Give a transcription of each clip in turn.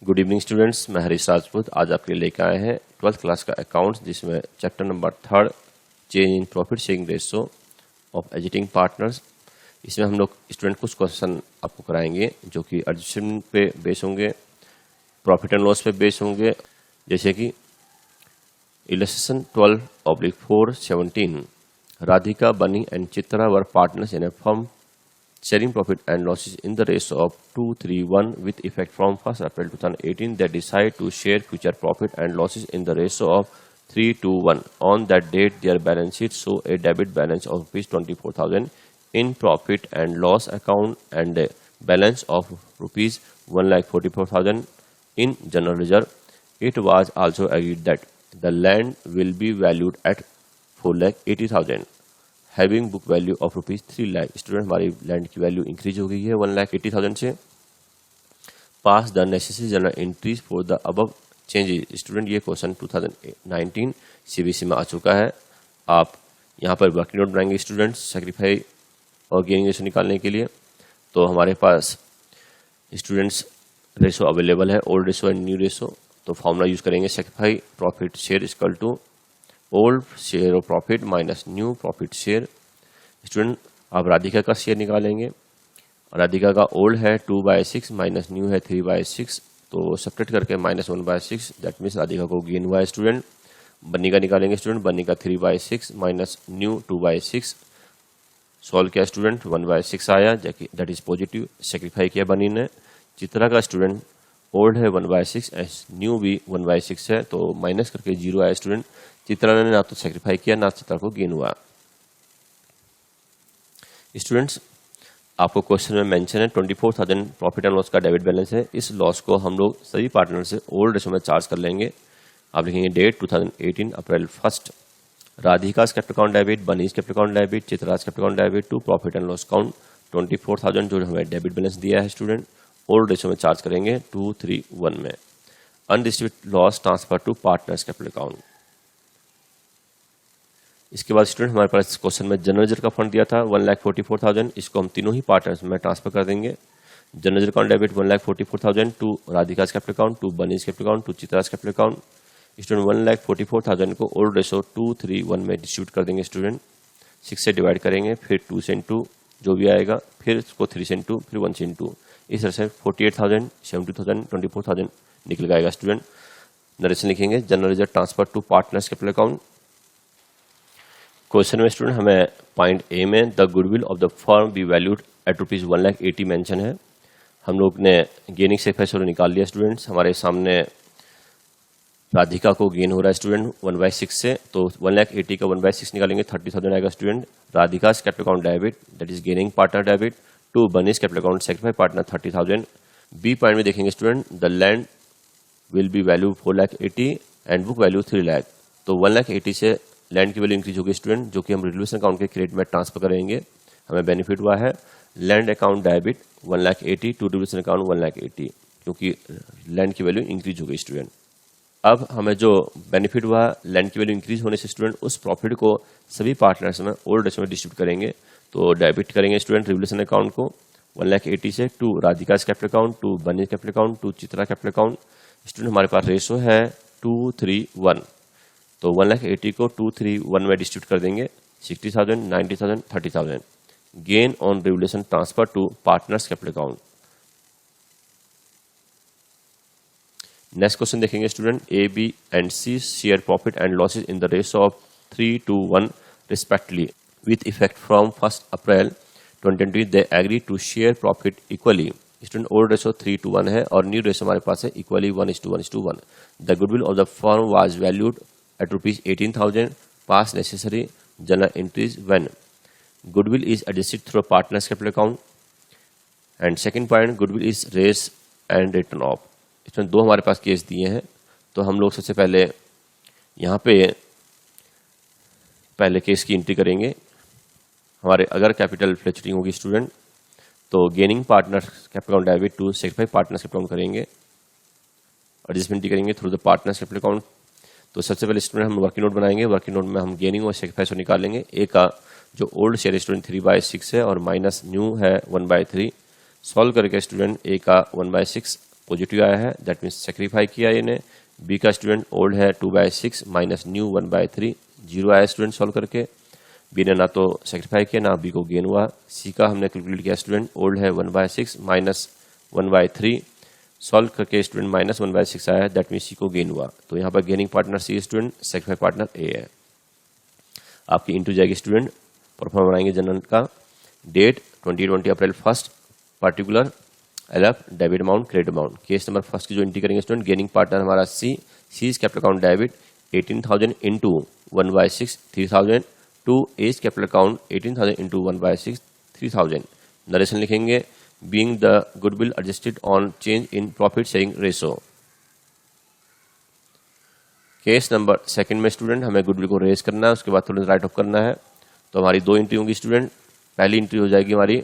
Good evening students, मैं हरीश राजपूत आज आपके लिए लेकर आए हैं 12th क्लास का अकाउंट्स, जिसमें chapter number 3 change in profit sharing ratio of existing partners. इसमें हम लोग स्टूडेंट कुछ क्वेश्चन आपको कराएंगे जो कि एडजस्टमेंट पे बेस होंगे, प्रॉफिट एंड लॉस पे बेस होंगे। जैसे कि इलस्ट्रेशन 12/4-17 राधिका, बनी and Chitra were partners in A firm sharing profit and losses in the ratio of 2:3:1 with effect from 1st April 2018. They decide to share future profit and losses in the ratio of 3:1. On that date, their balance sheet show a debit balance of ₹24,000 in profit and loss account and a balance of ₹1,44,000 in general reserve. It was also agreed that the land will be valued at ₹4,80,000. Having book value of ₹3 lakh. Student, हमारी land की value increase हो गई है 1,80,000 से। Pass the necessary journal entries for the above changes. Student, ये question 2019 CBSE में आ चुका है। आप यहाँ पर वर्किंग नोट बनाएंगे स्टूडेंट्स सेक्रीफाई और गेनिंग रेशो निकालने के लिए। तो हमारे पास स्टूडेंट्स रेशो अवेलेबल है, old ratio and new ratio. तो फॉर्मूला यूज करेंगे sacrifice profit share equal to old share of profit minus new profit share. Student, आप राधिका का शेयर निकालेंगे। राधिका का ओल्ड है 2/6 माइनस न्यू है 3/6, तो सेपरेट करके -1/6, दैट मीन्स राधिका को गेन हुआ है। स्टूडेंट, बन्नी का निकालेंगे। स्टूडेंट, बन्नी का 3/6 माइनस न्यू 2/6। सॉल्व किया स्टूडेंट, 1/6 आया, दैट इज पॉजिटिव। सेक्रीफाई किया बन्नी ने। चित्रा का स्टूडेंट ओल्ड है 1/6 एंड न्यू भी 1/6 है, तो माइनस करके 0 आया। स्टूडेंट, चित्रा ने ना तो सेक्रीफाई किया ना चित्रा को गेन हुआ। स्टूडेंट्स, आपको क्वेश्चन में मेंशन है 24,000 प्रॉफिट एंड लॉस का डेबिट बैलेंस है। इस लॉस को हम लोग सभी पार्टनर से ओल्ड रेशो में चार्ज कर लेंगे। आप लिखेंगे date 2018 April 1 Radhika capital account debit, Bani's capital account debit, Chitra's capital account debit to profit and loss account 24,000 जो हमें डेबिट बैलेंस दिया है स्टूडेंट, ओल्ड रेशो में चार्ज करेंगे 2:3:1 में। Undistributed loss transfer to partners capital account. इसके बाद स्टूडेंट, हमारे पास क्वेश्चन में जनरल रिजर्व का फंड दिया था 1,44,000, इसको हम तीनों ही पार्टनर्स में ट्रांसफर कर देंगे। General reserve account debit 1,44,000 to Radhika's capital account, to bunnies capital account, to Chitra's capital account. Student, 1,44,000 को ओल्ड रेशो 2:3:1 में डिस्ट्रीब्यूट कर देंगे। स्टूडेंट, 6 से डिवाइड करेंगे, फिर 2 से इंटू जो भी आएगा, फिर उसको 3 से इंटू, फिर 1 से इंटू। इस तरह से 48,000, 70,000, 24,000 निकल जाएगा। स्टूडेंट, नरेशन लिखेंगे general reserve transfer to partners capital account. Question में स्टूडेंट हमें पॉइंट ए में the goodwill of the firm be valued at ₹1,80,000 mention है। हम लोग ने गेनिंग सेक्रीफाई निकाल लिया। स्टूडेंट्स, हमारे सामने राधिका को गेन हो रहा है स्टूडेंट 1/6 से, तो 1,80,000 का 1/6 निकालेंगे 30,000 आएगा। Student, Radhika capital account debit that is gaining partner debit to bunnies capital account sacrifice partner 30,000। B point में देखेंगे student the land will be value 4,80,000 and book value 3 lakh. तो 1,80,000 से लैंड की वैल्यू इंक्रीज होगी स्टूडेंट, जो कि हम रिजर्वेशन अकाउंट के क्रेडिट में ट्रांसफर करेंगे। हमें बेनिफिट हुआ है land account debit 1,80,000 to reservation account 1,80,000, क्योंकि लैंड की वैल्यू इंक्रीज हो गई स्टूडेंट। अब हमें जो बेनिफिट हुआ लैंड की वैल्यू इंक्रीज होने से स्टूडेंट, उस प्रॉफिट को सभी पार्टनर्स में ओल्ड रेशो में डिस्ट्रीब्यूट करेंगे। तो डेबिट करेंगे स्टूडेंट रिवोल्यूशन अकाउंट को 1,80,000 से to Radhika capital account, to bunnies capital account, to Chitra capital account. Student, हमारे पास रेशो है 2:3:1, तो 1,80,000 को 2:3:1 में डिस्ट्रीब्यूट कर देंगे 60,000, 90,000, 30,000। Gain on revolution transfer to partners capital account. Next question देखेंगे student, A, B and C share profit and losses in the ratio of 3:1 respectively with effect from 1 April 2020। They agree to share profit equally. Student, old ratio 3:1 है और new ratio हमारे पास है equally 1:1:1। The goodwill of the firm was valued at ₹18,000. Past necessary journal entries when goodwill is adjusted through partners capital account. And second point, goodwill is raised and written off. इसमें दो हमारे पास case दिए हैं, तो हम लोग सबसे पहले यहाँ पे पहले केस की एंट्री करेंगे। हमारे अगर कैपिटल फ्लक्चुएटिंग होगी स्टूडेंट, तो gaining partner capital account debit to sacrifice partners capital account करेंगे, एडजस्टमेंट करेंगे through the partners capital account. तो सबसे पहले स्टूडेंट हम वर्किंग नोट बनाएंगे। वर्किंग नोट में हम गेनिंग और सेक्रीफाइस को निकालेंगे। ए का जो ओल्ड शेयर स्टूडेंट 3/6 है और माइनस न्यू है 1/3। सॉल्व करके स्टूडेंट ए का 1/6 पॉजिटिव आया है, दैट मीन्स सेक्रीफाई किया इन्हें। बी का स्टूडेंट ओल्ड है 2/6 माइनस न्यू 1/3, 0 आया स्टूडेंट सॉल्व करके। बी ने ना तो सेक्रीफाई किया ना बी को गेन हुआ। सी का हमने कैलकुलेट किया स्टूडेंट, ओल्ड है 1/6 माइनस 1/3, सॉल्व करके स्टूडेंट माइनस 1/6 आया है, दैट मीन्स सी को गेन हुआ। तो यहाँ पर gaining partner C student, sacrifice partner A है। आपकी इंटू जाएगी स्टूडेंट, परफॉर्म बनाएंगे जनरल का, date 2020 April 1 particular LF debit amount credit amount. Case number first की जो एंट्री करेंगे स्टूडेंट, गेनिंग पार्टनर हमारा C, C's capital account debit 18,000 into 1/6 3,000 to A's capital account 18,000 into 1/6 3,000। Narration लिखेंगे, being the goodwill adjusted on change in profit sharing ratio. Case number second में student हमें goodwill को raise करना है, उसके बाद तुरंत राइट ऑफ करना है। तो हमारी दो एंट्री होंगी स्टूडेंट। पहली एंट्री हो जाएगी हमारी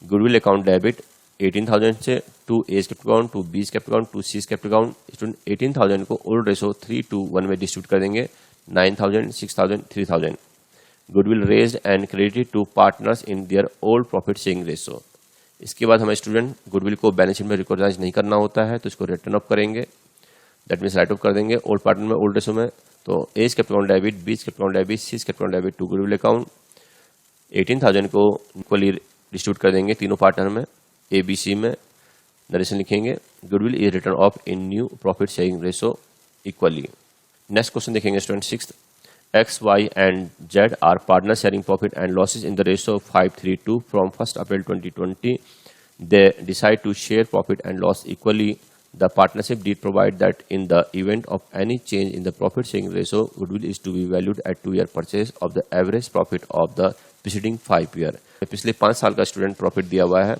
गुडविल अकाउंट डेबिट 18,000 से to A's capital account, to B's capital account, to C's capital account. Student 18,000 को ओल्ड रेशो 3:1 में डिस्ट्रीब्यूट कर देंगे, 9,000 6,000 3,000। Goodwill raised and credited to partners in their old profit sharing ratio. इसके बाद हमें student goodwill को balance sheet में recognise नहीं करना होता है, तो इसको रिटर्न ऑफ करेंगे, दैट मीन्स राइट ऑफ कर देंगे ओल्ड पार्टनर में ओल्ड रेशो में। तो A's capital account debit, B's capital account debit, C's capital account debit to goodwill account. 18,000 को इक्वली डिस्ट्रीब्यूट कर देंगे तीनों पार्टनर में, ए बी सी में। नरेशन लिखेंगे, goodwill is return of in new profit sharing ratio equally. Next question देखेंगे student 6th, X, Y and Z are partners sharing profit and losses in the ratio of 5:3:2 from 1st April 2020. They decide to share profit and loss equally. The partnership deed provide that in the event of any change in the profit sharing ratio, goodwill is to be valued at 2-year purchase of the average profit of the preceding 5 year. पिछले 5 साल का student profit दिया हुआ है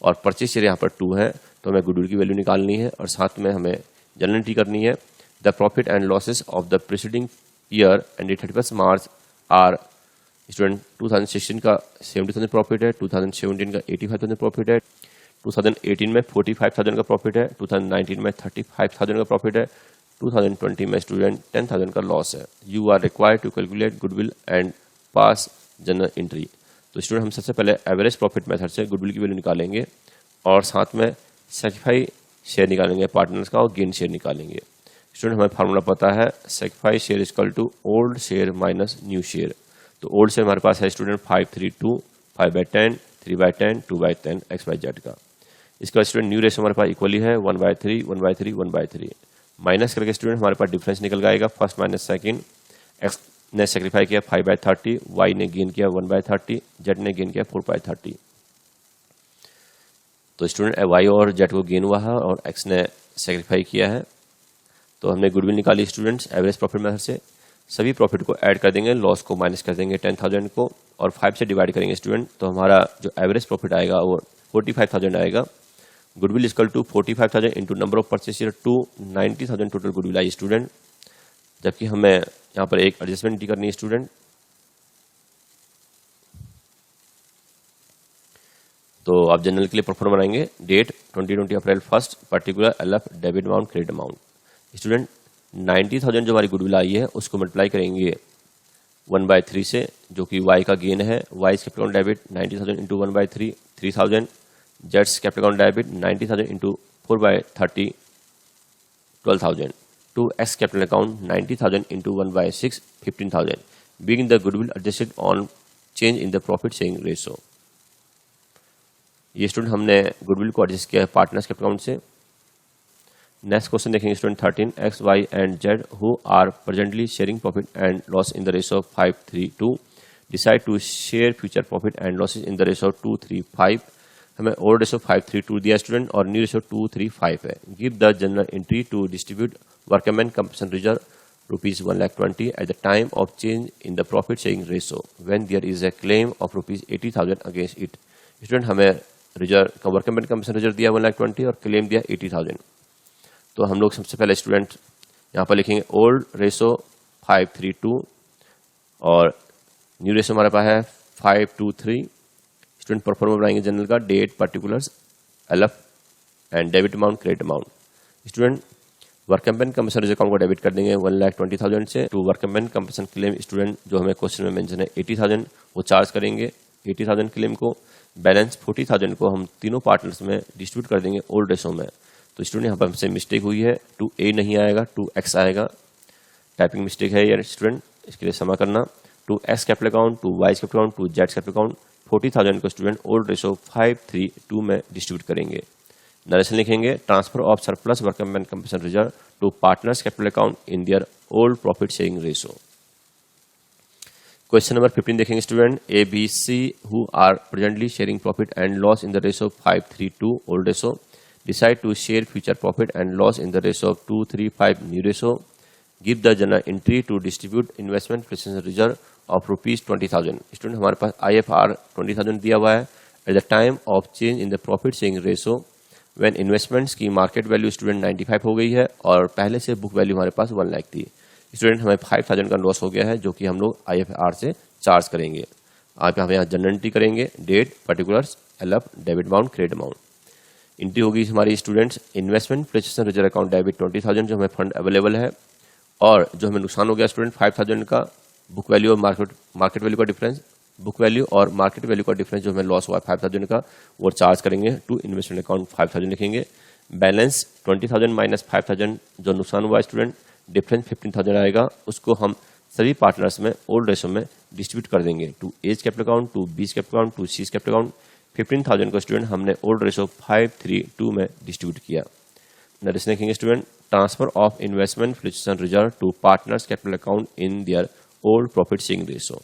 और purchase share यहाँ पर 2 है, तो हमें गुडविल की वैल्यू निकालनी है और साथ में हमें जनरल एंट्री करनी है। The profit and losses of the preceding year end 31 March are student 2016 का 70,000 प्रॉफिट है, 2017 का 85,000 प्रॉफिट है, 2018 में 45,000 का प्रॉफिट है, 2019 में 35,000 का प्रॉफिट है, 2020 में स्टूडेंट 10,000 का लॉस है। You are required to calculate goodwill and pass general entry. तो स्टूडेंट हम सबसे पहले एवरेज प्रॉफिट मेथड से गुडविल की वैल्यू निकालेंगे और साथ में सेक्रीफाई शेयर निकालेंगे पार्टनर्स का और गेन शेयर निकालेंगे। स्टूडेंट हमें फार्मूला पता है, sacrifice share equal to old share minus new share. तो ओल्ड शेयर हमारे पास है स्टूडेंट 5:3:2, 5/10, 3/10, 2/10 XYZ का। इसके बाद स्टूडेंट न्यू रेशो हमारे पास इक्वली है 1/3, 1/3, 1/3। माइनस करके स्टूडेंट हमारे पास डिफरेंस निकल आएगा, फर्स्ट माइनस सेकंड। एक्स ने सेक्रीफाई किया 5/30, वाई ने गेन किया 1/30, जेड ने गेन किया 4/30। तो स्टूडेंट वाई और जेड को गेन हुआ है और एक्स ने सेक्रीफाई किया है। तो हमने गुडविल निकाली स्टूडेंट्स एवरेज प्रॉफिट मेथड से। सभी प्रॉफिट को ऐड कर देंगे, लॉस को माइनस कर देंगे 10,000 को और 5 से डिवाइड करेंगे स्टूडेंट। तो हमारा जो एवरेज प्रॉफिट आएगा वो 45,000 आएगा। Goodwill equal to 45,000 into number of purchase year 90,000 total goodwill आई स्टूडेंट। जबकि हमें यहाँ पर एक एडजस्टमेंट करनी है स्टूडेंट। तो आप जनरल के लिए परफॉर्म बनाएंगे, date 2020 April 1 particular LF debit amount credit amount. Student 90,000 जो हमारी गुडविल आई है उसको मल्टीप्लाई करेंगे 1/3 से, जो कि वाई का गेन है। Y capital account debit 90,000 into 1/3 3,000, जेड्स capital account debit 90,000 into 4/30 12,000, to X capital account 90,000 into 1/6 15,000, being the goodwill adjusted on change in the profit sharing ratio. ये स्टूडेंट हमने गुडविल को एडजस्ट किया है पार्टनर्स कैपिटल अकाउंट से। Next question देखेंगे student 13, X, Y and Z who are presently sharing profit and loss in the ratio of 5:3:2 decide to share future profit and losses in the ratio of 2:3:5। हमें old ratio 5:3:2 दिया student और new ratio 2:3:5 है। Give the general entry to distribute workman compensation reserve ₹1,20,000 at the time of change in the profit sharing ratio when there is a claim of ₹80,000 against it. Student हमें reserve का workman compensation reserve दिया 1,20,000 और claim दिया 80,000। तो हम लोग सबसे पहले स्टूडेंट यहाँ पर लिखेंगे ओल्ड रेशो 5:3:2 और न्यू रेशो हमारे पास है 5:2:3। स्टूडेंट परफॉर्म बनाएंगे जनरल का, date particulars LF and debit amount credit amount. Student workman compensation reserve account को डेबिट कर देंगे 1,20,000 से, to workman compensation claim student जो हमें क्वेश्चन में मेंशन है 80,000 वो चार्ज करेंगे 80,000 क्लेम को। बैलेंस 40,000 को हम तीनों पार्टनर्स में डिस्ट्रीब्यूट कर देंगे ओल्ड रेशो में। तो स्टूडेंट यहाँ पर हमसे मिस्टेक हुई है, 2A नहीं आएगा 2X आएगा, टाइपिंग मिस्टेक है यार स्टूडेंट, इसके लिए क्षमा करना। 2X capital account, 2Y capital account, 2Z capital account, 40,000 को स्टूडेंट ओल्ड रेशो 5:3:2 में डिस्ट्रीब्यूट करेंगे। नरेशन लिखेंगे, transfer of surplus workman compensation reserve to partners capital account in their old profit sharing ratio. Question number 15 देखेंगे student, A B C who are presently sharing profit and loss in the ratio 5:3:2 old ratio decide to share future profit and loss in the ratio of 2:3:5 new ratio. Give the general entry to distribute investment preference reserve of ₹20,000। Student हमारे पास IFR 20,000 दिया हुआ है। Eight the time of change in the profit sharing ratio when investments की market value student 95 हो गई है और पहले से बुक वैल्यू हमारे पास 1 लाख थी। स्टूडेंट हमें 5,000 का लॉस हो गया है जो कि हम लोग IFR से चार्ज करेंगे। आप यहाँ जनरल एंट्री करेंगे, date, particulars, LF, debit amount, credit amount. Entry होगी हमारी students investment preference reserve account debit 20,000 जो हमें फंड अवेलेबल है, और जो हमें नुकसान हो गया स्टूडेंट 5,000 का बुक वैल्यू और मार्केट वैल्यू का डिफरेंस, बुक वैल्यू और मार्केट वैल्यू का डिफरेंस जो हमें लॉस हुआ 5,000 का वो चार्ज करेंगे टू इन्वेस्टमेंट अकाउंट 5,000 लिखेंगे। बैलेंस 20,000 माइनस 5,000 जो नुकसान हुआ स्टूडेंट डिफरेंस 15,000 आएगा, उसको हम सभी पार्टनर्स में ओल्ड रेशो में डिस्ट्रीब्यूट कर देंगे to A's capital account, to B's capital account, to C's capital account. 15,000 को स्टूडेंट हमने ओल्ड रेशो 5:3:2 में डिस्ट्रीब्यूट किया। नरेशन लिखेंगे student, transfer of investment preference reserve to partners capital account in their old profit sharing ratio.